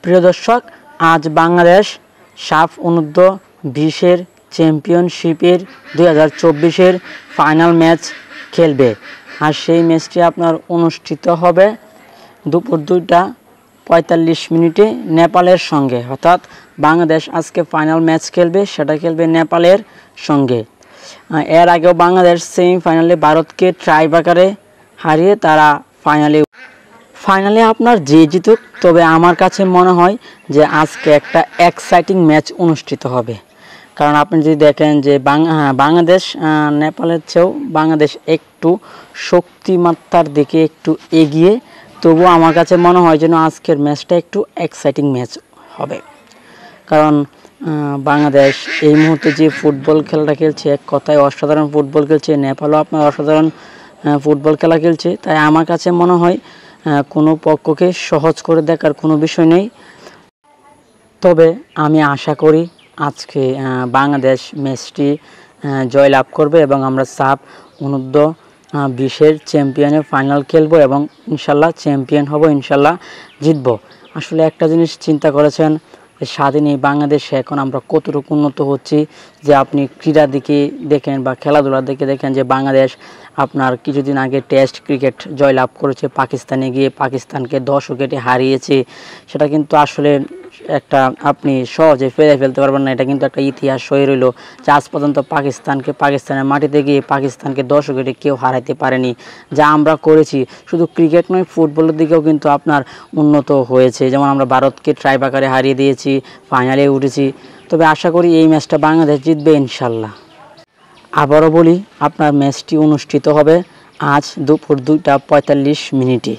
প্রিয় দর্শক, আজ বাংলাদেশ সাফ অনূর্ধ্ব-20 চ্যাম্পিয়নশিপের 2024-এর ফাইনাল ম্যাচ খেলবে। আর সেই ম্যাচটি আপনার অনুষ্ঠিত হবে দুপুর 2:45 নেপালের সঙ্গে। অর্থাৎ বাংলাদেশ আজকে ফাইনাল ম্যাচ খেলবে, সেটা খেলবে নেপালের সঙ্গে। এর আগেও বাংলাদেশ সেমিফাইনালে ভারতকে ট্রাইব্রেকারে হারিয়ে তারা ফাইনালে আপনার যে জিতুক, তবে আমার কাছে মনে হয় যে আজকে একটা এক্সাইটিং ম্যাচ অনুষ্ঠিত হবে। কারণ আপনি যদি দেখেন যে বাংলাদেশ নেপালের চেয়েও বাংলাদেশ একটু শক্তিমাত্রার দিকে একটু এগিয়ে, তবুও আমার কাছে মনে হয় যেন আজকের ম্যাচটা একটু এক্সাইটিং ম্যাচ হবে। কারণ বাংলাদেশ এই মুহূর্তে যে ফুটবল খেলাটা খেলছে, এক কথায় অসাধারণ ফুটবল খেলছে। নেপালও আপনার অসাধারণ ফুটবল খেলা খেলছে। তাই আমার কাছে মনে হয় কোনো পক্ষকে সহজ করে দেখার কোনো বিষয় নেই। তবে আমি আশা করি আজকে বাংলাদেশ ম্যাচটি জয়লাভ করবে এবং আমরা সাফ অনূর্ধ্ব-20 চ্যাম্পিয়নের ফাইনাল খেলবো এবং ইনশাল্লাহ চ্যাম্পিয়ন হব, ইনশাল্লাহ জিতব। আসলে একটা জিনিস চিন্তা করেছেন, স্বাধীন এই বাংলাদেশে এখন আমরা কতটুকু উন্নত হচ্ছি। যে আপনি ক্রীড়ার দিকে দেখেন বা খেলাধুলার দিকে দেখেন যে বাংলাদেশ আপনার কিছুদিন আগে টেস্ট ক্রিকেট জয়লাভ করেছে, পাকিস্তানে গিয়ে পাকিস্তানকে 10 উইকেটে হারিয়েছে। সেটা কিন্তু আসলে একটা আপনি সহজে ফেলতে পারবেন না। এটা কিন্তু একটা ইতিহাস হয়ে রইল যে আজ পর্যন্ত পাকিস্তানের মাটিতে গিয়ে পাকিস্তানকে 10 উইকেটে কেউ হারাইতে পারেনি। যা আমরা করেছি, শুধু ক্রিকেট নয়, ফুটবলের দিকেও কিন্তু আপনার উন্নত হয়েছে। যেমন আমরা ভারতকে ট্রাইব্রেকারে হারিয়ে দিয়েছি, ফাইনালে উঠেছি। তবে আশা করি এই ম্যাচটা বাংলাদেশ জিতবে ইনশাল্লাহ। আবারও বলি, আপনার ম্যাচটি অনুষ্ঠিত হবে আজ দুপুর 2:45।